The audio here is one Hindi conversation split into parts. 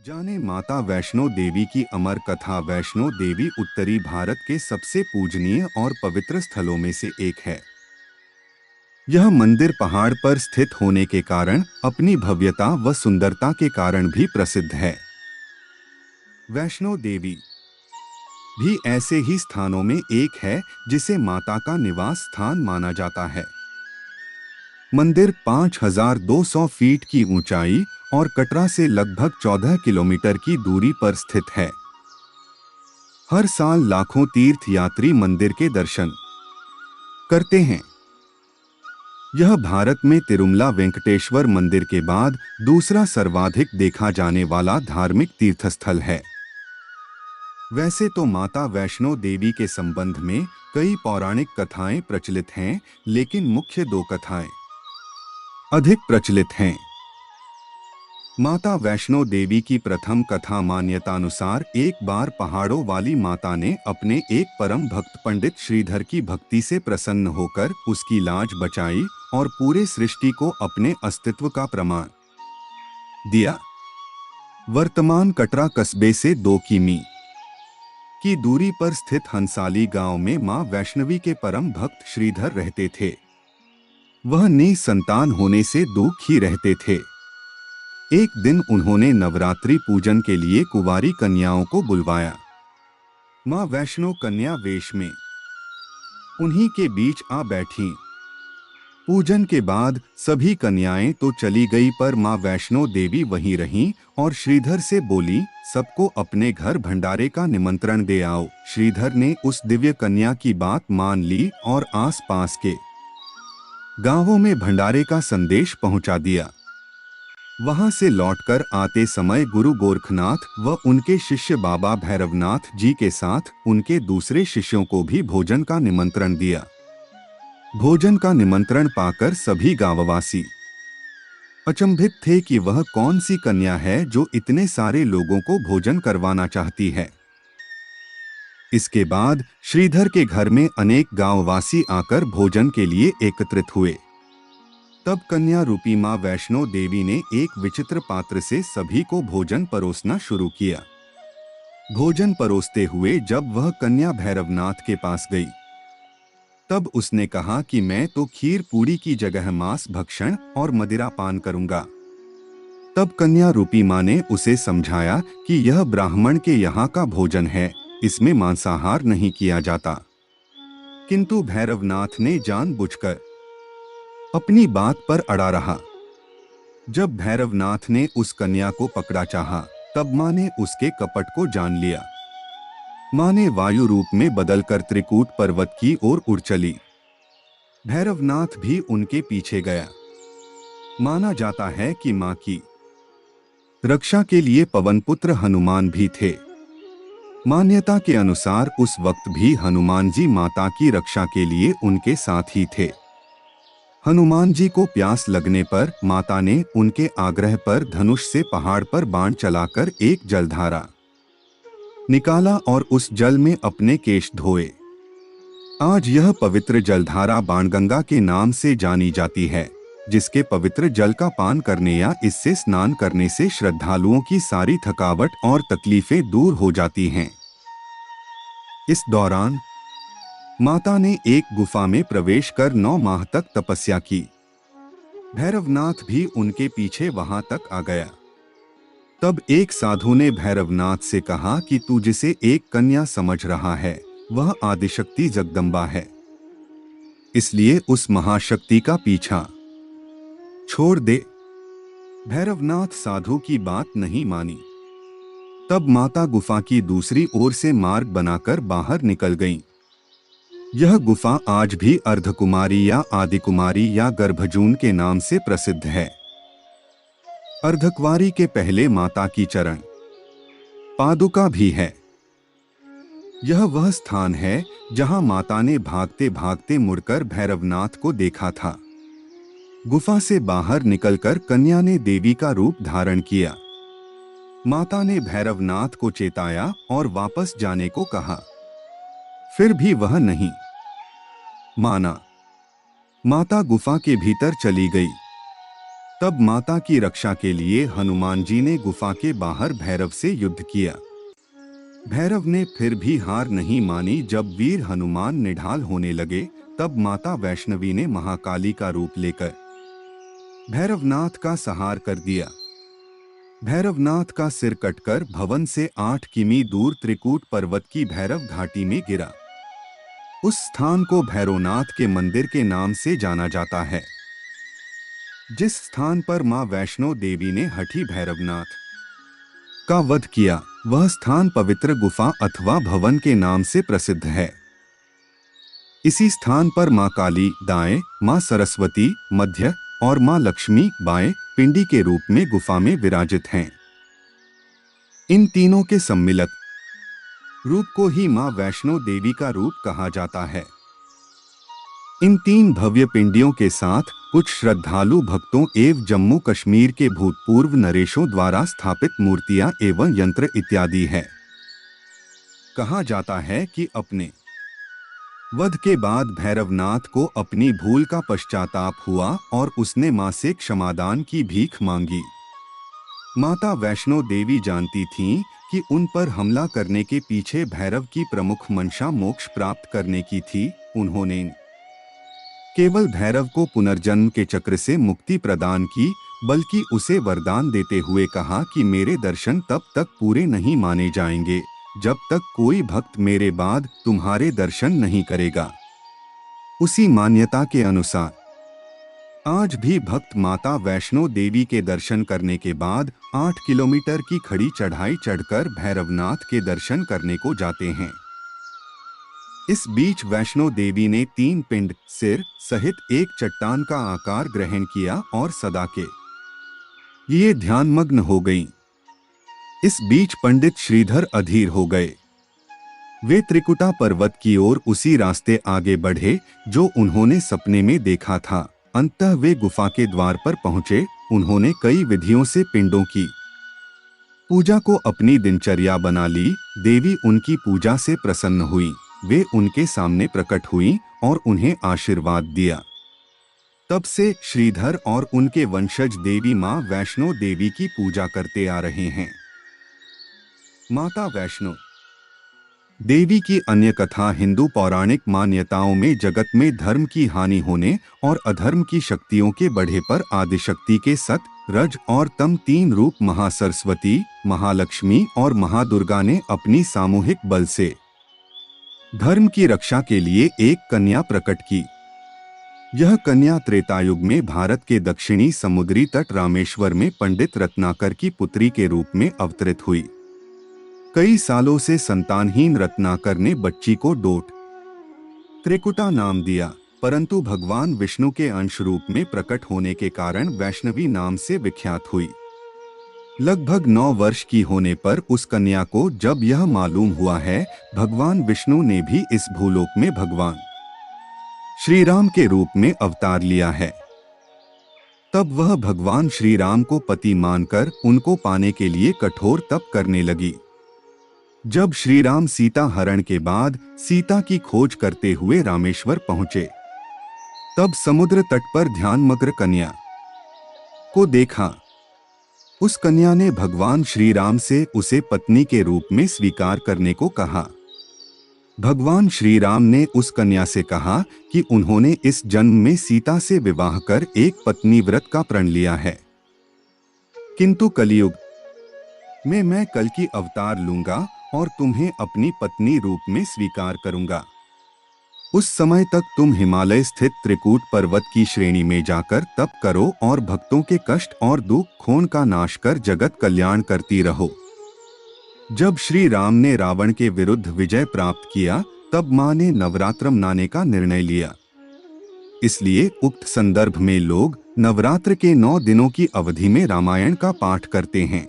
जाने माता वैष्णो देवी की अमर कथा। वैष्णो देवी उत्तरी भारत के सबसे पूजनीय और पवित्र स्थलों में से एक है। यह मंदिर पहाड़ पर स्थित होने के कारण अपनी भव्यता व सुंदरता के कारण भी प्रसिद्ध है। वैष्णो देवी भी ऐसे ही स्थानों में एक है जिसे माता का निवास स्थान माना जाता है। मंदिर 5200 फीट की ऊंचाई और कटरा से लगभग 14 किलोमीटर की दूरी पर स्थित है। हर साल लाखों तीर्थयात्री मंदिर के दर्शन करते हैं। यह भारत में तिरुमला वेंकटेश्वर मंदिर के बाद दूसरा सर्वाधिक देखा जाने वाला धार्मिक तीर्थस्थल है। वैसे तो माता वैष्णो देवी के संबंध में कई पौराणिक कथाएं प्रचलित हैं, लेकिन मुख्य दो कथाएं अधिक प्रचलित हैं। माता वैष्णो देवी की प्रथम कथा मान्यतानुसार एक बार पहाड़ों वाली माता ने अपने एक परम भक्त पंडित श्रीधर की भक्ति से प्रसन्न होकर उसकी लाज बचाई और पूरे सृष्टि को अपने अस्तित्व का प्रमाण दिया। वर्तमान कटरा कस्बे से 2 किमी की दूरी पर स्थित हंसाली गांव में मां वैष्णवी के परम भक्त श्रीधर रहते थे। वह निसंतान होने से दुखी रहते थे। एक दिन उन्होंने नवरात्रि पूजन के लिए कुंवारी कन्याओं को बुलवाया। मां वैष्णो कन्या वेश में उन्हीं के बीच आ बैठीं। पूजन के बाद सभी कन्याएं तो चली गई, पर मां वैष्णो देवी वहीं रहीं और श्रीधर से बोली, सबको अपने घर भंडारे का निमंत्रण दे आओ। श्रीधर ने उस दिव्य कन्या की बात मान ली और आसपास के गांवों में भंडारे का संदेश पहुंचा दिया। वहां से लौटकर आते समय गुरु गोरखनाथ व उनके शिष्य बाबा भैरवनाथ जी के साथ उनके दूसरे शिष्यों को भी भोजन का निमंत्रण दिया। भोजन का निमंत्रण पाकर सभी गांववासी अचंभित थे कि वह कौन सी कन्या है जो इतने सारे लोगों को भोजन करवाना चाहती है। इसके बाद श्रीधर के घर में अनेक गांववासी आकर भोजन के लिए एकत्रित हुए। तब कन्या रूपी मां वैष्णो देवी ने एक विचित्र पात्र से सभी को भोजन परोसना शुरू किया। भोजन परोसते हुए जब वह कन्या भैरवनाथ के पास गई, तब उसने कहा कि मैं तो खीर पूरी की जगह मांस भक्षण और मदिरा पान करूंगा। तब कन्या रूपी मां ने उसे समझाया कि यह ब्राह्मण के यहाँ का भोजन है, इसमें मांसाहार नहीं किया जाता। किंतु भैरवनाथ ने जानबूझकर अपनी बात पर अड़ा रहा। जब भैरवनाथ ने उस कन्या को पकड़ा चाहा, तब मां ने उसके कपट को जान लिया। मां ने वायु रूप में बदलकर त्रिकूट पर्वत की ओर उड़ चली। भैरवनाथ भी उनके पीछे गया। माना जाता है कि मां की रक्षा के लिए पवनपुत्र हनुमान भी थे। मान्यता के अनुसार उस वक्त भी हनुमान जी माता की रक्षा के लिए उनके साथ ही थे। हनुमान जी को प्यास लगने पर माता ने उनके आग्रह पर धनुष से पहाड़ पर बाण चलाकर एक जलधारा निकाला और उस जल में अपने केश धोए। आज यह पवित्र जलधारा बाणगंगा के नाम से जानी जाती है, जिसके पवित्र जल का पान करने या इससे स्नान करने से श्रद्धालुओं की सारी थकावट और तकलीफें दूर हो जाती हैं। इस दौरान माता ने एक गुफा में प्रवेश कर 9 माह तक तपस्या की। भैरवनाथ भी उनके पीछे वहां तक आ गया। तब एक साधु ने भैरवनाथ से कहा कि तू जिसे एक कन्या समझ रहा है, वह आदिशक्ति जगदम्बा है, इसलिए उस महाशक्ति का पीछा छोड़ दे। भैरवनाथ साधु की बात नहीं मानी। तब माता गुफा की दूसरी ओर से मार्ग बनाकर बाहर निकल गईं। यह गुफा आज भी अर्धकुमारी या आदिकुमारी या गर्भजून के नाम से प्रसिद्ध है। अर्धकुमारी के पहले माता की चरण पादुका भी है। यह वह स्थान है जहां माता ने भागते भागते मुड़कर भैरवनाथ को देखा था। गुफा से बाहर निकलकर कन्या ने देवी का रूप धारण किया। माता ने भैरवनाथ को चेताया और वापस जाने को कहा, फिर भी वह नहीं माना। माता गुफा के भीतर चली गई। तब माता की रक्षा के लिए हनुमान जी ने गुफा के बाहर भैरव से युद्ध किया। भैरव ने फिर भी हार नहीं मानी। जब वीर हनुमान निढाल होने लगे, तब माता वैष्णवी ने महाकाली का रूप लेकर भैरवनाथ का संहार कर दिया। भैरवनाथ का सिर कटकर भवन से 8 किमी दूर त्रिकूट पर्वत की भैरव घाटी में गिरा। उस स्थान को भैरवनाथ के मंदिर के नाम से जाना जाता है। जिस स्थान पर मां वैष्णो देवी ने हठी भैरवनाथ का वध किया, वह स्थान पवित्र गुफा अथवा भवन के नाम से प्रसिद्ध है। इसी स्थान पर मां काली दाएं, मां सरस्वती मध्य और मां लक्ष्मी बाएं पिंडी के रूप में गुफा में विराजित हैं। इन तीनों के सम्मिलित रूप को ही मां वैष्णो देवी का रूप कहा जाता है। इन 3 भव्य पिंडियों के साथ कुछ श्रद्धालु भक्तों एवं जम्मू कश्मीर के भूतपूर्व नरेशों द्वारा स्थापित मूर्तियां एवं यंत्र इत्यादि है। कहा जाता है कि अपने वध के बाद भैरवनाथ को अपनी भूल का पश्चाताप हुआ और उसने मां से क्षमादान की भीख मांगी। माता वैष्णो देवी जानती थीं कि उन पर हमला करने के पीछे भैरव की प्रमुख मंशा मोक्ष प्राप्त करने की थी। उन्होंने केवल भैरव को पुनर्जन्म के चक्र से मुक्ति प्रदान की, बल्कि उसे वरदान देते हुए कहा कि मेरे दर्शन तब तक पूरे नहीं माने जाएंगे जब तक कोई भक्त मेरे बाद तुम्हारे दर्शन नहीं करेगा। उसी मान्यता के अनुसार आज भी भक्त माता वैष्णो देवी के दर्शन करने के बाद 8 किलोमीटर की खड़ी चढ़ाई चढ़कर भैरवनाथ के दर्शन करने को जाते हैं। इस बीच वैष्णो देवी ने 3 पिंड सिर सहित एक चट्टान का आकार ग्रहण किया और सदा के लिए ध्यानमग्न हो गईं। इस बीच पंडित श्रीधर अधीर हो गए। वे त्रिकुटा पर्वत की ओर उसी रास्ते आगे बढ़े जो उन्होंने सपने में देखा था। अंततः वे गुफा के द्वार पर पहुंचे। उन्होंने कई विधियों से पिंडों की पूजा को अपनी दिनचर्या बना ली। देवी उनकी पूजा से प्रसन्न हुई। वे उनके सामने प्रकट हुईं और उन्हें आशीर्वाद दिया। तब से श्रीधर और उनके वंशज देवी मां वैष्णो देवी की पूजा करते आ रहे हैं। माता वैष्णो देवी की अन्य कथा हिंदू पौराणिक मान्यताओं में जगत में धर्म की हानि होने और अधर्म की शक्तियों के बढ़े पर आदिशक्ति के सत, रज और तम 3 रूप महासरस्वती, महालक्ष्मी और महादुर्गा ने अपनी सामूहिक बल से धर्म की रक्षा के लिए एक कन्या प्रकट की। यह कन्या त्रेतायुग में भारत के दक्षिणी समुद्री तट रामेश्वर में पंडित रत्नाकर की पुत्री के रूप में अवतरित हुई। कई सालों से संतानहीन रत्नाकर ने बच्ची को डोट त्रिकुटा नाम दिया, परंतु भगवान विष्णु के अंश रूप में प्रकट होने के कारण वैष्णवी नाम से विख्यात हुई। लगभग 9 वर्ष की होने पर उस कन्या को जब यह मालूम हुआ है भगवान विष्णु ने भी इस भूलोक में भगवान श्री राम के रूप में अवतार लिया है, तब वह भगवान श्री राम को पति मानकर उनको पाने के लिए कठोर तप करने लगी। जब श्री राम सीता हरण के बाद सीता की खोज करते हुए रामेश्वर पहुंचे, तब समुद्र तट पर ध्यानमग्न कन्या को देखा। उस कन्या ने भगवान श्री राम से उसे पत्नी के रूप में स्वीकार करने को कहा। भगवान श्री राम ने उस कन्या से कहा कि उन्होंने इस जन्म में सीता से विवाह कर एक पत्नी व्रत का प्रण लिया है, किंतु कलयुग में मैं कल की अवतार लूंगा और तुम्हें अपनी पत्नी रूप में स्वीकार करूंगा। उस समय तक तुम हिमालय स्थित त्रिकूट पर्वत की श्रेणी में जाकर तप करो और भक्तों के कष्ट और दुख खोन का नाश कर जगत कल्याण करती रहो। जब श्री राम ने रावण के विरुद्ध विजय प्राप्त किया, तब मां ने नवरात्र मनाने का निर्णय लिया। इसलिए उक्त संदर्भ में लोग नवरात्र के 9 दिनों की अवधि में रामायण का पाठ करते हैं।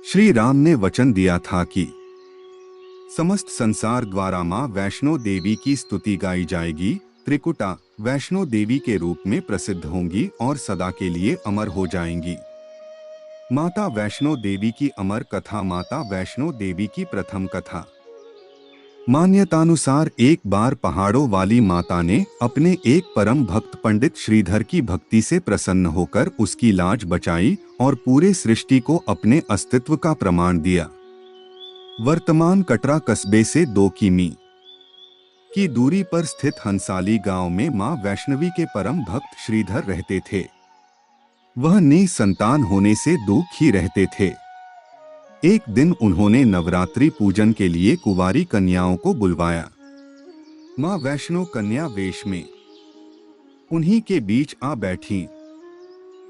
श्री राम ने वचन दिया था कि समस्त संसार द्वारा मां वैष्णो देवी की स्तुति गाई जाएगी। त्रिकुटा वैष्णो देवी के रूप में प्रसिद्ध होंगी और सदा के लिए अमर हो जाएंगी। माता वैष्णो देवी की अमर कथा। माता वैष्णो देवी की प्रथम कथा मान्यतानुसार एक बार पहाड़ों वाली माता ने अपने एक परम भक्त पंडित श्रीधर की भक्ति से प्रसन्न होकर उसकी लाज बचाई और पूरे सृष्टि को अपने अस्तित्व का प्रमाण दिया। वर्तमान कटरा कस्बे से 2 किमी की दूरी पर स्थित हंसाली गांव में मां वैष्णवी के परम भक्त श्रीधर रहते थे। वह निसंतान होने से दुखी रहते थे। एक दिन उन्होंने नवरात्रि पूजन के लिए कुंवारी कन्याओं को बुलवाया। मां वैष्णो कन्या वेश में उन्हीं के बीच आ बैठी।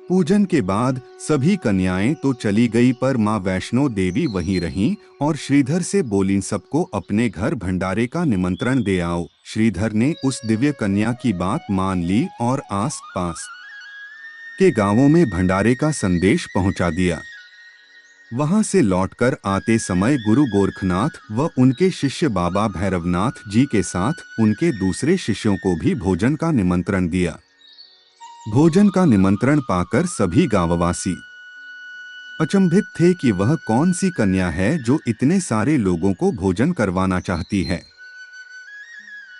पूजन के बाद सभी कन्याएं तो चली गई, पर मां वैष्णो देवी वहीं रहीं और श्रीधर से बोलीं, सबको अपने घर भंडारे का निमंत्रण दे आओ। श्रीधर ने उस दिव्य कन्या की बात मान ली और आस पास के गांवों में भंडारे का संदेश पहुंचा दिया। वहां से लौटकर आते समय गुरु गोरखनाथ व उनके शिष्य बाबा भैरवनाथ जी के साथ उनके दूसरे शिष्यों को भी भोजन का निमंत्रण दिया। भोजन का निमंत्रण पाकर सभी गांववासी अचंभित थे कि वह कौन सी कन्या है जो इतने सारे लोगों को भोजन करवाना चाहती है।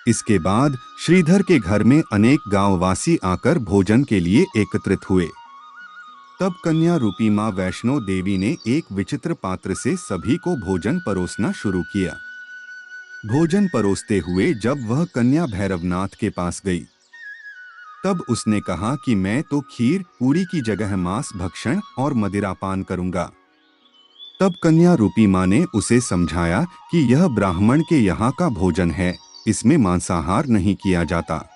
इसके बाद श्रीधर के घर में अनेक गांववासी आकर भोजन के लिए एकत्रित हुए। तब कन्या रूपी मां वैष्णो देवी ने एक विचित्र पात्र से सभी को भोजन परोसना शुरू किया। भोजन परोसते हुए जब वह कन्या भैरवनाथ के पास गई, तब उसने कहा कि मैं तो खीर पूरी की जगह मांस भक्षण और मदिरा पान करूंगा। तब कन्या रूपी मां ने उसे समझाया कि यह ब्राह्मण के यहाँ का भोजन है, इसमें मांसाहार नहीं किया जाता।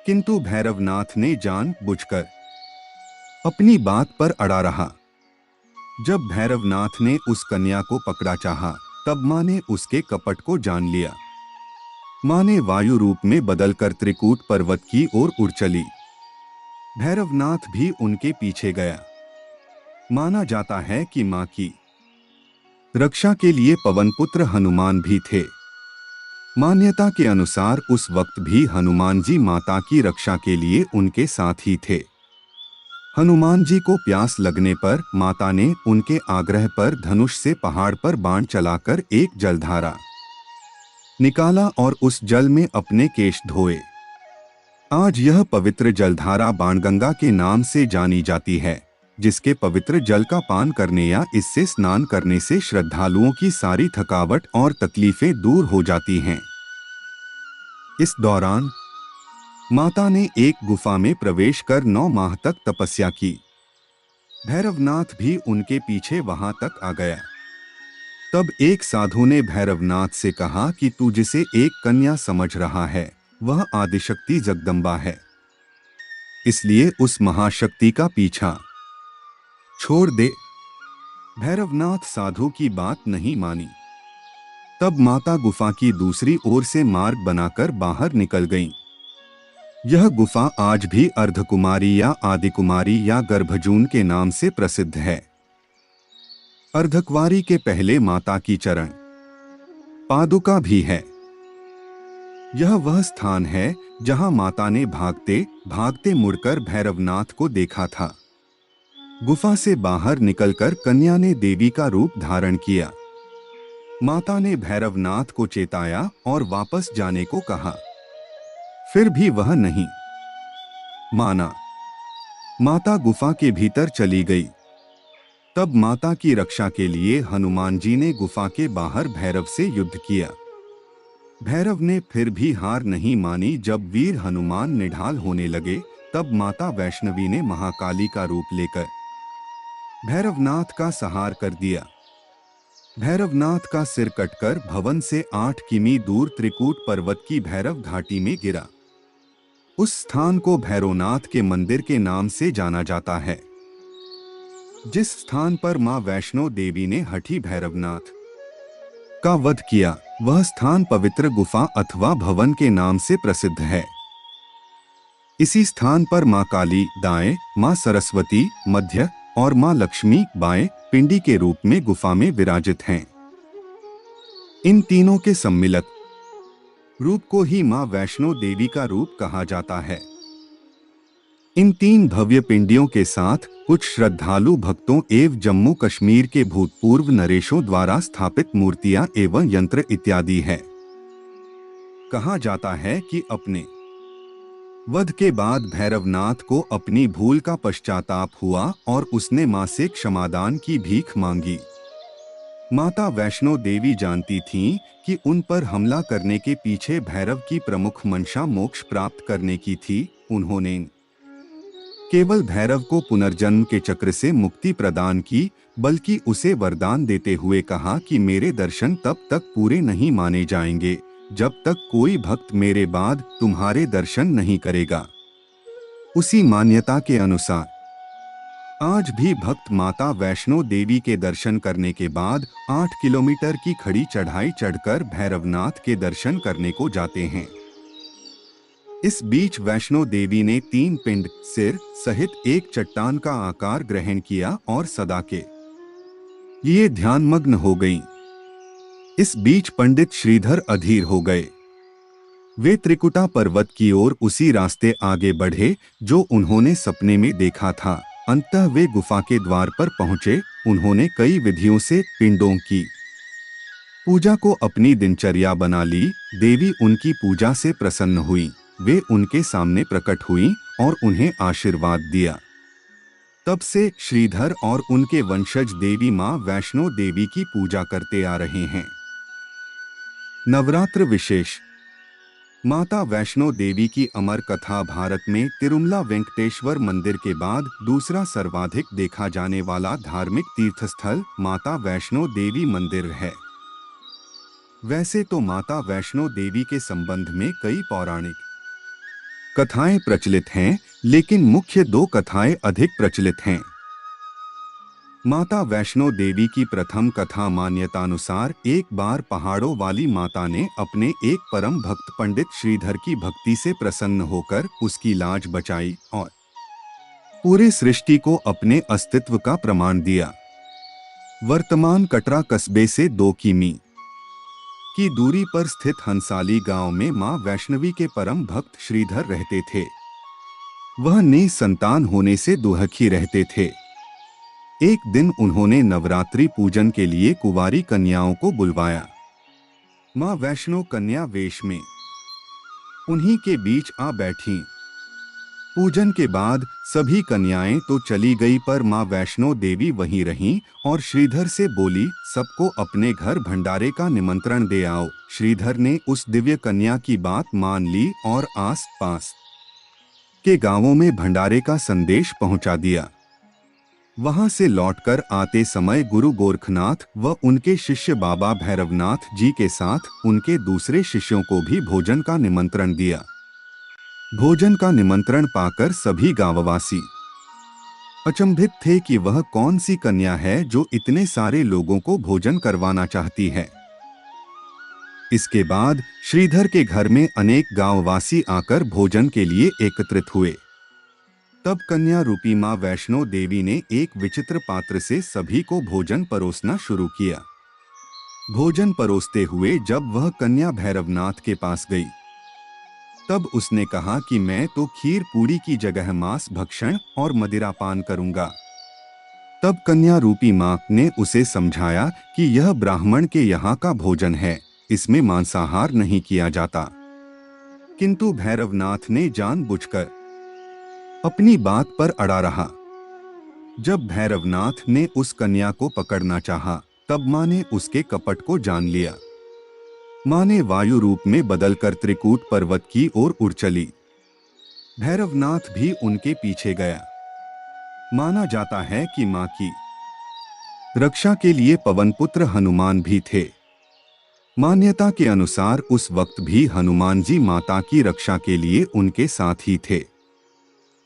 किंतु भैरवनाथ ने जानबूझकर अपनी बात पर अड़ा रहा। जब भैरवनाथ ने उस कन्या को पकड़ा चाहा, तब मां ने उसके कपट को जान लिया। मां ने वायु रूप में बदलकर त्रिकूट पर्वत की ओर उड़ चली। भैरवनाथ भी उनके पीछे गया। माना जाता है कि मां की रक्षा के लिए पवनपुत्र हनुमान भी थे। मान्यता के अनुसार उस वक्त भी हनुमान जी माता की रक्षा के लिए उनके साथ ही थे। हनुमान जी को प्यास लगने पर माता ने उनके आग्रह पर धनुष से पहाड़ पर बाण चलाकर एक जलधारा निकाला और उस जल में अपने केश धोए। आज यह पवित्र जलधारा बाणगंगा के नाम से जानी जाती है, जिसके पवित्र जल का पान करने या इससे स्नान करने से श्रद्धालुओं की सारी थकावट और तकलीफें दूर हो जाती हैं। इस दौरान माता ने एक गुफा में प्रवेश कर 9 माह तक तपस्या की। भैरवनाथ भी उनके पीछे वहां तक आ गया। तब एक साधु ने भैरवनाथ से कहा कि तू जिसे एक कन्या समझ रहा है, वह आदिशक्ति जगदम्बा है, इसलिए उस महाशक्ति का पीछा छोड़ दे। भैरवनाथ साधु की बात नहीं मानी। तब माता गुफा की दूसरी ओर से मार्ग बनाकर बाहर निकल गईं। यह गुफा आज भी अर्धकुमारी या आदिकुमारी या गर्भजून के नाम से प्रसिद्ध है। अर्धकुमारी के पहले माता की चरण पादुका भी है। यह वह स्थान है जहां माता ने भागते भागते मुड़कर भैरवनाथ को देखा था। गुफा से बाहर निकलकर कन्या ने देवी का रूप धारण किया। माता ने भैरवनाथ को चेताया और वापस जाने को कहा, फिर भी वह नहीं माना। माता गुफा के भीतर चली गई। तब माता की रक्षा के लिए हनुमान जी ने गुफा के बाहर भैरव से युद्ध किया। भैरव ने फिर भी हार नहीं मानी। जब वीर हनुमान निढाल होने लगे, तब माता वैष्णवी ने महाकाली का रूप लेकर भैरवनाथ का संहार कर दिया। भैरवनाथ का सिर कटकर भवन से 8 किमी दूर त्रिकूट पर्वत की भैरव घाटी में गिरा। उस स्थान को भैरवनाथ के मंदिर के नाम से जाना जाता है। जिस स्थान पर मां वैष्णो देवी ने हठी भैरवनाथ का वध किया, वह स्थान पवित्र गुफा अथवा भवन के नाम से प्रसिद्ध है। इसी स्थान पर मां काली दाएं, मां सरस्वती मध्य और मां लक्ष्मी बाएं पिंडी के रूप में गुफा में विराजित हैं। इन तीनों के सम्मिलित रूप को ही मां वैष्णो देवी का रूप कहा जाता है। इन 3 भव्य पिंडियों के साथ कुछ श्रद्धालु भक्तों एवं जम्मू कश्मीर के भूतपूर्व नरेशों द्वारा स्थापित मूर्तियां एवं यंत्र इत्यादि है। कहा जाता है कि अपने वध के बाद भैरवनाथ को अपनी भूल का पश्चाताप हुआ और उसने मां से क्षमादान की भीख मांगी। माता वैष्णो देवी जानती थीं कि उन पर हमला करने के पीछे भैरव की प्रमुख मंशा मोक्ष प्राप्त करने की थी। उन्होंने केवल भैरव को पुनर्जन्म के चक्र से मुक्ति प्रदान की, बल्कि उसे वरदान देते हुए कहा कि मेरे दर्शन तब तक पूरे नहीं माने जाएंगे जब तक कोई भक्त मेरे बाद तुम्हारे दर्शन नहीं करेगा। उसी मान्यता के अनुसार आज भी भक्त माता वैष्णो देवी के दर्शन करने के बाद 8 किलोमीटर की खड़ी चढ़ाई चढ़कर भैरवनाथ के दर्शन करने को जाते हैं। इस बीच वैष्णो देवी ने 3 पिंड सिर सहित एक चट्टान का आकार ग्रहण किया और सदा के लिए ध्यानमग्न हो गईं। इस बीच पंडित श्रीधर अधीर हो गए। वे त्रिकुटा पर्वत की ओर उसी रास्ते आगे बढ़े जो उन्होंने सपने में देखा था। अंततः वे गुफा के द्वार पर पहुंचे। उन्होंने कई विधियों से पिंडों की पूजा को अपनी दिनचर्या बना ली। देवी उनकी पूजा से प्रसन्न हुई। वे उनके सामने प्रकट हुईं और उन्हें आशीर्वाद दिया। तब से श्रीधर और उनके वंशज देवी मां वैष्णो देवी की पूजा करते आ रहे हैं। नवरात्र विशेष। माता वैष्णो देवी की अमर कथा भारत में तिरुमला वेंकटेश्वर मंदिर के बाद दूसरा सर्वाधिक देखा जाने वाला धार्मिक तीर्थस्थल माता वैष्णो देवी मंदिर है। वैसे तो माता वैष्णो देवी के संबंध में कई पौराणिक कथाएं प्रचलित हैं, लेकिन मुख्य 2 कथाएं अधिक प्रचलित हैं। माता वैष्णो देवी की प्रथम कथा मान्यतानुसार एक बार पहाड़ों वाली माता ने अपने एक परम भक्त पंडित श्रीधर की भक्ति से प्रसन्न होकर उसकी लाज बचाई और पूरे सृष्टि को अपने अस्तित्व का प्रमाण दिया। वर्तमान कटरा कस्बे से 2 किमी की दूरी पर स्थित हंसाली गांव में मां वैष्णवी के परम भक्त श्रीधर रहते थे। वह निसंतान होने से दुखी रहते थे। एक दिन उन्होंने नवरात्रि पूजन के लिए कुंवारी कन्याओं को बुलवाया। मां वैष्णो कन्या वेश में उन्हीं के बीच आ बैठीं। पूजन के बाद सभी कन्याएं तो चली गई, पर मां वैष्णो देवी वहीं रहीं और श्रीधर से बोली, सबको अपने घर भंडारे का निमंत्रण दे आओ। श्रीधर ने उस दिव्य कन्या की बात मान ली और आस पास के गांवों में भंडारे का संदेश पहुंचा दिया। वहां से लौटकर आते समय गुरु गोरखनाथ व उनके शिष्य बाबा भैरवनाथ जी के साथ उनके दूसरे शिष्यों को भी भोजन का निमंत्रण दिया। भोजन का निमंत्रण पाकर सभी गांववासी अचंभित थे कि वह कौन सी कन्या है जो इतने सारे लोगों को भोजन करवाना चाहती है। इसके बाद श्रीधर के घर में अनेक गांववासी आकर भोजन के लिए एकत्रित हुए। तब कन्या रूपी मां वैष्णो देवी ने एक विचित्र पात्र से सभी को भोजन परोसना शुरू किया। भोजन परोसते हुए जब वह कन्या भैरवनाथ के पास गई, तब उसने कहा कि मैं तो खीर पूरी की जगह मांस भक्षण और मदिरा पान करूंगा। तब कन्या रूपी मां ने उसे समझाया कि यह ब्राह्मण के यहाँ का भोजन है, इसमें मांसाहार नहीं किया जाता। किंतु भैरवनाथ ने जानबूझकर अपनी बात पर अड़ा रहा। जब भैरवनाथ ने उस कन्या को पकड़ना चाहा, तब मां ने उसके कपट को जान लिया। मां ने वायु रूप में बदलकर त्रिकूट पर्वत की ओर उड़ चली। भैरवनाथ भी उनके पीछे गया। माना जाता है कि मां की रक्षा के लिए पवनपुत्र हनुमान भी थे। मान्यता के अनुसार उस वक्त भी हनुमान जी माता की रक्षा के लिए उनके साथ ही थे।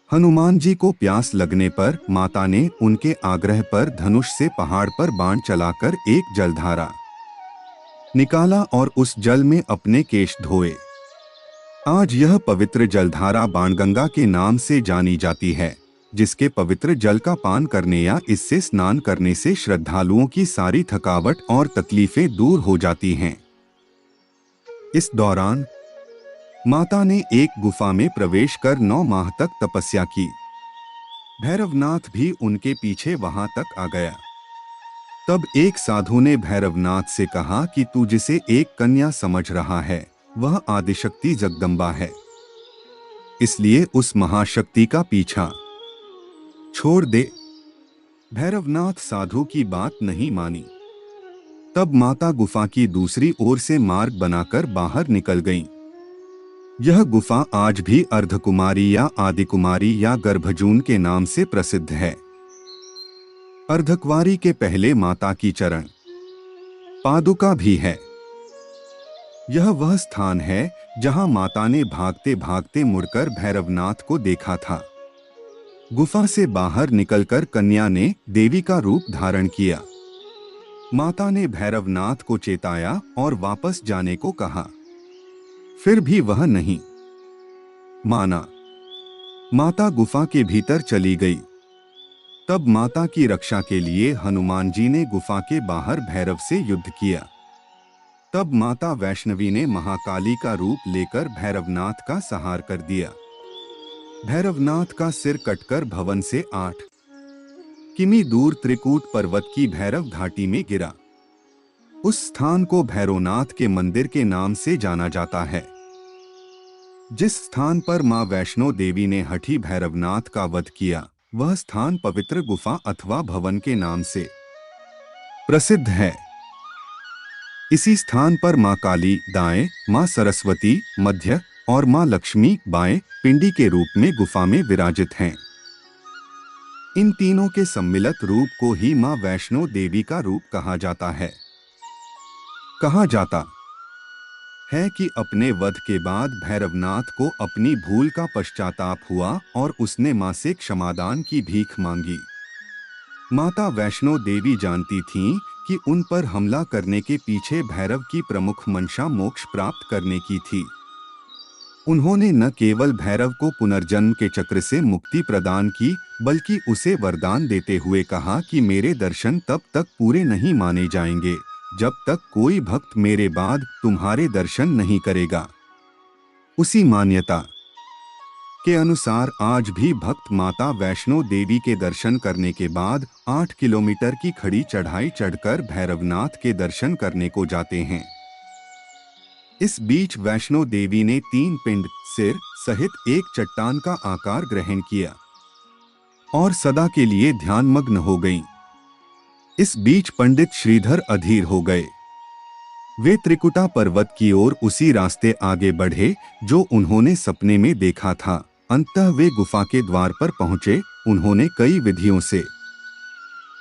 हनुमान जी को प्यास लगने पर माता ने उनके आग्रह पर धनुष से पहाड़ पर बाण चलाकर एक जलधारा निकाला और उस जल में अपने केश धोए। आज यह पवित्र जलधारा बाणगंगा के नाम से जानी जाती है, जिसके पवित्र जल का पान करने या इससे स्नान करने से श्रद्धालुओं की सारी थकावट और तकलीफें दूर हो जाती हैं। इस दौरान माता ने एक गुफा में प्रवेश कर 9 माह तक तपस्या की। भैरवनाथ भी उनके पीछे वहां तक आ गया। तब एक साधु ने भैरवनाथ से कहा कि तू जिसे एक कन्या समझ रहा है, वह आदिशक्ति जगदम्बा है, इसलिए उस महाशक्ति का पीछा छोड़ दे। भैरवनाथ साधु की बात नहीं मानी। तब माता गुफा की दूसरी ओर से मार्ग बनाकर बाहर निकल गईं। यह गुफा आज भी अर्धकुमारी या आदिकुमारी या गर्भजून के नाम से प्रसिद्ध है। अर्धकुमारी के पहले माता की चरण पादुका भी है। यह वह स्थान है जहां माता ने भागते भागते मुड़कर भैरवनाथ को देखा था। गुफा से बाहर निकलकर कन्या ने देवी का रूप धारण किया। माता ने भैरवनाथ को चेताया और वापस जाने को कहा, फिर भी वह नहीं माना। माता गुफा के भीतर चली गई। तब माता की रक्षा के लिए हनुमान जी ने गुफा के बाहर भैरव से युद्ध किया। तब माता वैष्णवी ने महाकाली का रूप लेकर भैरवनाथ का संहार कर दिया। भैरवनाथ का सिर कटकर भवन से 8 किमी दूर त्रिकूट पर्वत की भैरव घाटी में गिरा। उस स्थान को भैरवनाथ के मंदिर के नाम से जाना जाता है। जिस स्थान पर मां वैष्णो देवी ने हठी भैरवनाथ का वध किया, वह स्थान पवित्र गुफा अथवा भवन के नाम से प्रसिद्ध है। इसी स्थान पर मां काली दाएं, मां सरस्वती मध्य और मां लक्ष्मी बाएं पिंडी के रूप में गुफा में विराजित हैं। इन तीनों के सम्मिलित रूप को ही मां वैष्णो देवी का रूप कहा जाता है। कहा जाता है कि अपने वध के बाद भैरवनाथ को अपनी भूल का पश्चाताप हुआ और उसने मां से क्षमादान की भीख मांगी। माता वैष्णो देवी जानती थीं कि उन पर हमला करने के पीछे भैरव की प्रमुख मंशा मोक्ष प्राप्त करने की थी। उन्होंने न केवल भैरव को पुनर्जन्म के चक्र से मुक्ति प्रदान की, बल्कि उसे वरदान देते हुए कहा कि मेरे दर्शन तब तक पूरे नहीं माने जाएंगे जब तक कोई भक्त मेरे बाद तुम्हारे दर्शन नहीं करेगा। उसी मान्यता के अनुसार आज भी भक्त माता वैष्णो देवी के दर्शन करने के बाद 8 किलोमीटर की खड़ी चढ़ाई चढ़कर भैरवनाथ के दर्शन करने को जाते हैं। इस बीच वैष्णो देवी ने 3 पिंड सिर सहित एक चट्टान का आकार ग्रहण किया और सदा के लिए ध्यानमग्न हो गईं। इस बीच पंडित श्रीधर अधीर हो गए। वे त्रिकुटा पर्वत की ओर उसी रास्ते आगे बढ़े जो उन्होंने सपने में देखा था। अंततः वे गुफा के द्वार पर पहुंचे। उन्होंने कई विधियों से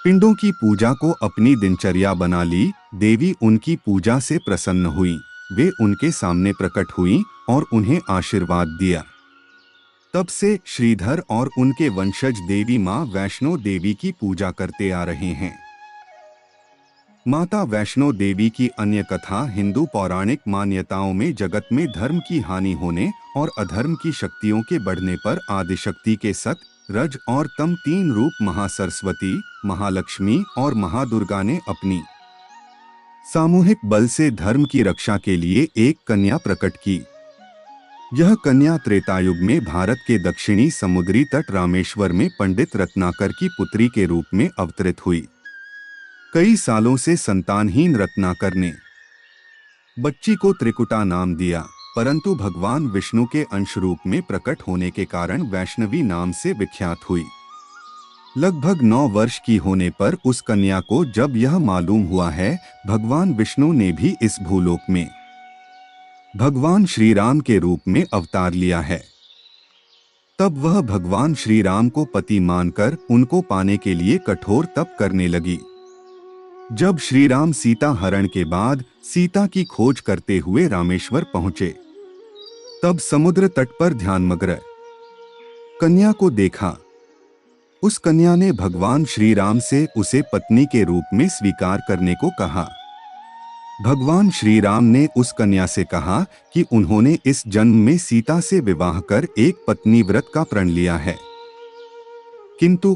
पिंडों की पूजा को अपनी दिनचर्या बना ली। देवी उनकी पूजा से प्रसन्न हुई। वे उनके सामने प्रकट हुईं और उन्हें आशीर्वाद दिया। तब से श्रीधर और उनके वंशज देवी मां वैष्णो देवी की पूजा करते आ रहे हैं। माता वैष्णो देवी की अन्य कथा हिंदू पौराणिक मान्यताओं में जगत में धर्म की हानि होने और अधर्म की शक्तियों के बढ़ने पर आदिशक्ति के सत, रज और तम 3 रूप महासरस्वती, महालक्ष्मी और महादुर्गा ने अपनी सामूहिक बल से धर्म की रक्षा के लिए एक कन्या प्रकट की। यह कन्या त्रेतायुग में भारत के दक्षिणी समुद्री तट रामेश्वर में पंडित रत्नाकर की पुत्री के रूप में अवतरित हुई। कई सालों से संतानहीन रत्नाकर ने बच्ची को त्रिकुटा नाम दिया, परंतु भगवान विष्णु के अंश रूप में प्रकट होने के कारण वैष्णवी नाम से विख्यात हुई। लगभग 9 वर्ष की होने पर उस कन्या को जब यह मालूम हुआ है भगवान विष्णु ने भी इस भूलोक में भगवान श्री राम के रूप में अवतार लिया है, तब वह भगवान श्री राम को पति मानकर उनको पाने के लिए कठोर तप करने लगी। जब श्री राम सीता हरण के बाद सीता की खोज करते हुए रामेश्वर पहुंचे, तब समुद्र तट पर ध्यानमग्न कन्या को देखा। उस कन्या ने भगवान श्री राम से उसे पत्नी के रूप में स्वीकार करने को कहा। भगवान श्री राम ने उस कन्या से कहा कि उन्होंने इस जन्म में सीता से विवाह कर एक पत्नी व्रत का प्रण लिया है, किंतु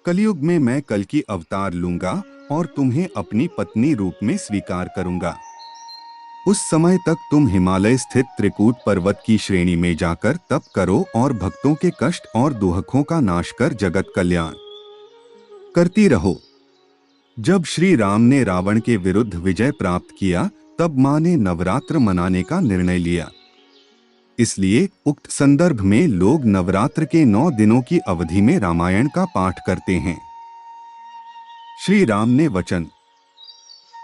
कलयुग में मैं कल की अवतार लूंगा और तुम्हें अपनी पत्नी रूप में स्वीकार करूंगा। उस समय तक तुम हिमालय स्थित त्रिकूट पर्वत की श्रेणी में जाकर तप करो और भक्तों के कष्ट और दुखों का नाश कर जगत कल्याण करती रहो। जब श्री राम ने रावण के विरुद्ध विजय प्राप्त किया, तब मां ने नवरात्र मनाने का निर्णय लिया। इसलिए उक्त संदर्भ में लोग नवरात्र के 9 दिनों की अवधि में रामायण का पाठ करते हैं। श्री राम ने वचन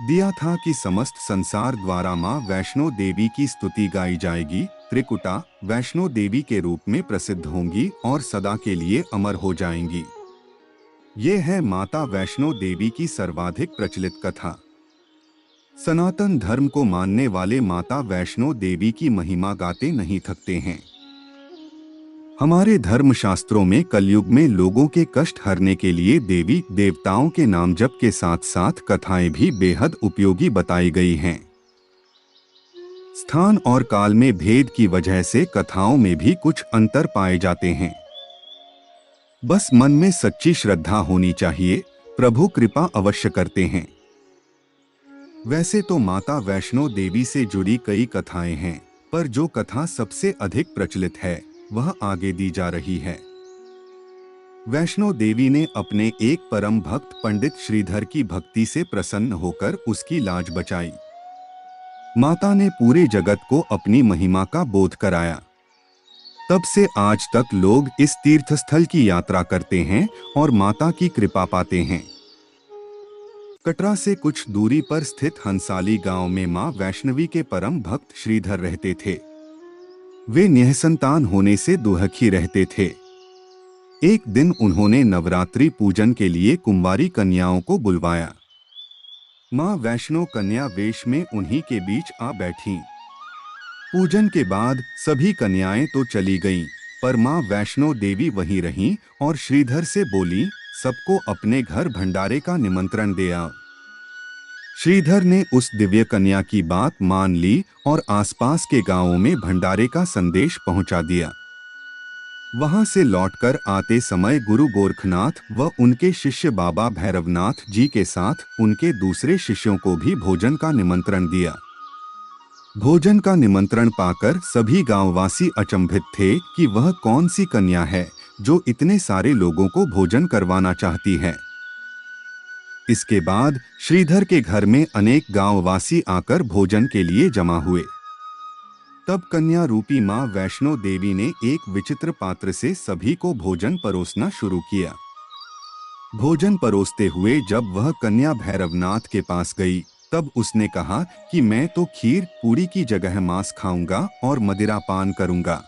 दिया था कि समस्त संसार द्वारा मां वैष्णो देवी की स्तुति गाई जाएगी। त्रिकुटा वैष्णो देवी के रूप में प्रसिद्ध होंगी और सदा के लिए अमर हो जाएंगी। ये है माता वैष्णो देवी की सर्वाधिक प्रचलित कथा। सनातन धर्म को मानने वाले माता वैष्णो देवी की महिमा गाते नहीं थकते हैं। हमारे धर्म शास्त्रों में कलयुग में लोगों के कष्ट हरने के लिए देवी देवताओं के नाम जप के साथ साथ कथाएं भी बेहद उपयोगी बताई गई हैं। स्थान और काल में भेद की वजह से कथाओं में भी कुछ अंतर पाए जाते हैं। बस मन में सच्ची श्रद्धा होनी चाहिए, प्रभु कृपा अवश्य करते हैं। वैसे तो माता वैष्णो देवी से जुड़ी कई कथाएं हैं, पर जो कथा सबसे अधिक प्रचलित है वह आगे दी जा रही है। वैष्णो देवी ने अपने एक परम भक्त पंडित श्रीधर की भक्ति से प्रसन्न होकर उसकी लाज बचाई। माता ने पूरे जगत को अपनी महिमा का बोध कराया। तब से आज तक लोग इस तीर्थस्थल की यात्रा करते हैं और माता की कृपा पाते हैं। कटरा से कुछ दूरी पर स्थित हंसाली गांव में मां वैष्णवी के परम भक्त श्रीधर रहते थे। वे निःसंतान होने से दुखी रहते थे। एक दिन उन्होंने नवरात्रि पूजन के लिए कुंवारी कन्याओं को बुलवाया। मां वैष्णो कन्या वेश में उन्हीं के बीच आ बैठीं। पूजन के बाद सभी कन्याएं तो चली गईं, पर मां वैष्णो देवी वहीं रहीं और श्रीधर से बोली, सबको अपने घर भंडारे का निमंत्रण दे आओ। श्रीधर ने उस दिव्य कन्या की बात मान ली और आसपास के गांवों में भंडारे का संदेश पहुंचा दिया। वहां से लौटकर आते समय गुरु गोरखनाथ व उनके शिष्य बाबा भैरवनाथ जी के साथ उनके दूसरे शिष्यों को भी भोजन का निमंत्रण दिया। भोजन का निमंत्रण पाकर सभी गांववासी अचंभित थे कि वह कौन सी कन्या है जो इतने सारे लोगों को भोजन करवाना चाहती है। इसके बाद श्रीधर के घर में अनेक गांववासी आकर भोजन के लिए जमा हुए। तब कन्या रूपी मां वैष्णो देवी ने एक विचित्र पात्र से सभी को भोजन परोसना शुरू किया। भोजन परोसते हुए जब वह कन्या भैरवनाथ के पास गई, तब उसने कहा कि मैं तो खीर पूरी की जगह मांस खाऊंगा और मदिरा पान करूंगा।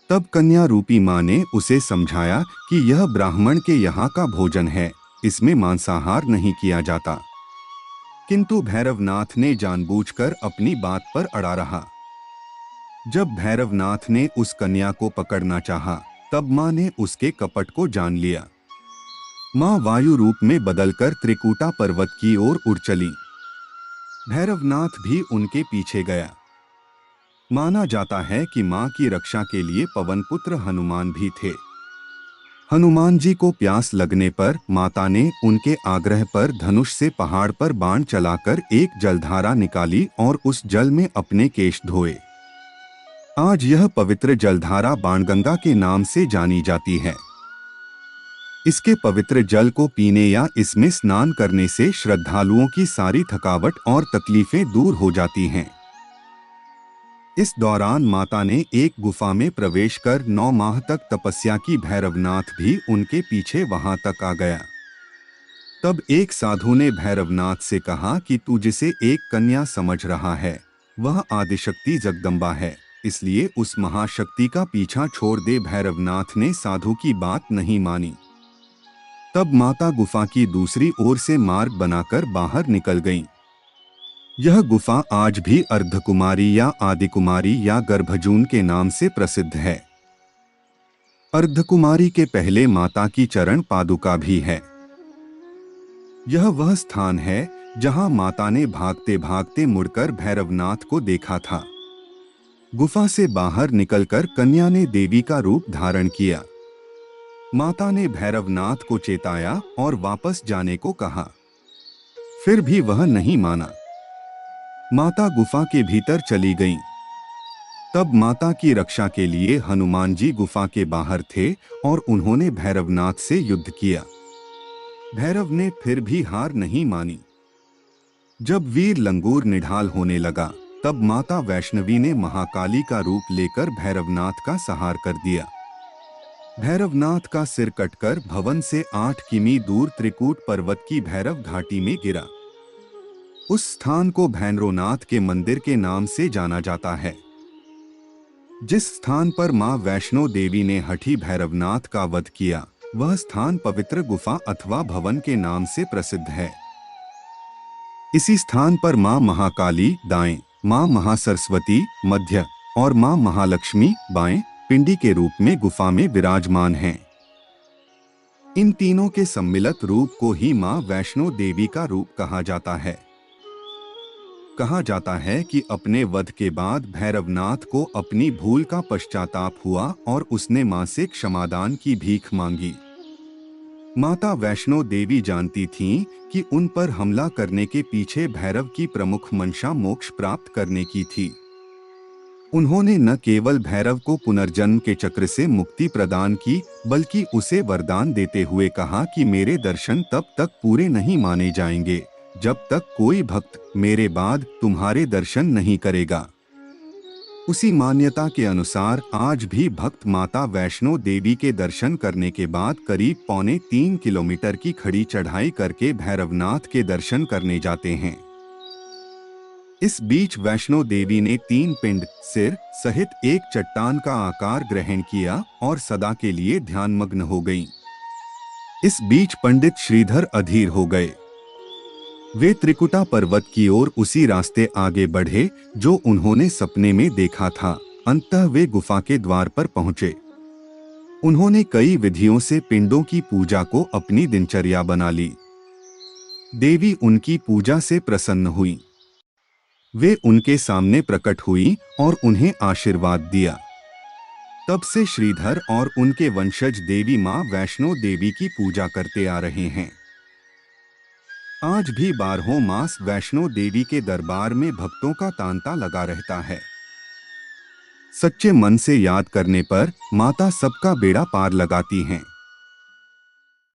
तब कन्या रूपी मां ने उसे समझाया कि यह ब्राह्मण के यहाँ का भोजन है, इसमें मांसाहार नहीं किया जाता। किंतु भैरवनाथ ने जानबूझकर अपनी बात पर अड़ा रहा। जब भैरवनाथ ने उस कन्या को पकड़ना चाहा, तब मां ने उसके कपट को जान लिया। मां वायु रूप में बदलकर त्रिकूटा पर्वत की ओर उड़ चली। भैरवनाथ भी उनके पीछे गया। माना जाता है कि मां की रक्षा के लिए पवन पुत्र हनुमान भी थे। हनुमान जी को प्यास लगने पर माता ने उनके आग्रह पर धनुष से पहाड़ पर बाण चलाकर एक जलधारा निकाली और उस जल में अपने केश धोए। आज यह पवित्र जलधारा बाणगंगा के नाम से जानी जाती है। इसके पवित्र जल को पीने या इसमें स्नान करने से श्रद्धालुओं की सारी थकावट और तकलीफें दूर हो जाती हैं। इस दौरान माता ने एक गुफा में प्रवेश कर 9 माह तक तपस्या की। भैरवनाथ भी उनके पीछे वहां तक आ गया। तब एक साधु ने भैरवनाथ से कहा कि तू जिसे एक कन्या समझ रहा है, वह आदिशक्ति जगदम्बा है, इसलिए उस महाशक्ति का पीछा छोड़ दे। भैरवनाथ ने साधु की बात नहीं मानी। तब माता गुफा की दूसरी ओर से मार्ग बनाकर बाहर निकल गईं। यह गुफा आज भी अर्धकुमारी या आदिकुमारी या गर्भजून के नाम से प्रसिद्ध है। अर्धकुमारी के पहले माता की चरण पादुका भी है। यह वह स्थान है जहां माता ने भागते भागते मुड़कर भैरवनाथ को देखा था। गुफा से बाहर निकलकर कन्या ने देवी का रूप धारण किया। माता ने भैरवनाथ को चेताया और वापस जाने को कहा, फिर भी वह नहीं माना। माता गुफा के भीतर चली गईं। तब माता की रक्षा के लिए हनुमान जी गुफा के बाहर थे और उन्होंने भैरवनाथ से युद्ध किया। भैरव ने फिर भी हार नहीं मानी। जब वीर लंगूर निढाल होने लगा, तब माता वैष्णवी ने महाकाली का रूप लेकर भैरवनाथ का संहार कर दिया। भैरवनाथ का सिर कटकर भवन से 8 किमी दूर त्रिकूट पर्वत की भैरव घाटी में गिरा। उस स्थान को भैरवनाथ के मंदिर के नाम से जाना जाता है। जिस स्थान पर मां वैष्णो देवी ने हठी भैरवनाथ का वध किया, वह स्थान पवित्र गुफा अथवा भवन के नाम से प्रसिद्ध है। इसी स्थान पर मां महाकाली दाएं, मां महासरस्वती मध्य और मां महालक्ष्मी बाएं पिंडी के रूप में गुफा में विराजमान हैं। इन तीनों के सम्मिलित रूप को ही मां वैष्णो देवी का रूप कहा जाता है। कहा जाता है कि अपने वध के बाद भैरवनाथ को अपनी भूल का पश्चाताप हुआ और उसने मां से क्षमादान की भीख मांगी। माता वैष्णो देवी जानती थीं कि उन पर हमला करने के पीछे भैरव की प्रमुख मंशा मोक्ष प्राप्त करने की थी। उन्होंने न केवल भैरव को पुनर्जन्म के चक्र से मुक्ति प्रदान की, बल्कि उसे वरदान देते हुए कहा कि मेरे दर्शन तब तक पूरे नहीं माने जाएंगे जब तक कोई भक्त मेरे बाद तुम्हारे दर्शन नहीं करेगा। उसी मान्यता के अनुसार आज भी भक्त माता वैष्णो देवी के दर्शन करने के बाद करीब 3.25 किलोमीटर की खड़ी चढ़ाई करके भैरवनाथ के दर्शन करने जाते हैं। इस बीच वैष्णो देवी ने 3 पिंड सिर सहित एक चट्टान का आकार ग्रहण किया और सदा के लिए ध्यानमग्न हो गईं। इस बीच पंडित श्रीधर अधीर हो गए। वे त्रिकुटा पर्वत की ओर उसी रास्ते आगे बढ़े जो उन्होंने सपने में देखा था। अंततः वे गुफा के द्वार पर पहुंचे। उन्होंने कई विधियों से पिंडों की पूजा को अपनी दिनचर्या बना ली। देवी उनकी पूजा से प्रसन्न हुई। वे उनके सामने प्रकट हुई और उन्हें आशीर्वाद दिया। तब से श्रीधर और उनके वंशज देवी मां वैष्णो देवी की पूजा करते आ रहे हैं। आज भी 12 मास वैष्णो देवी के दरबार में भक्तों का तांता लगा रहता है। सच्चे मन से याद करने पर माता सबका बेड़ा पार लगाती हैं।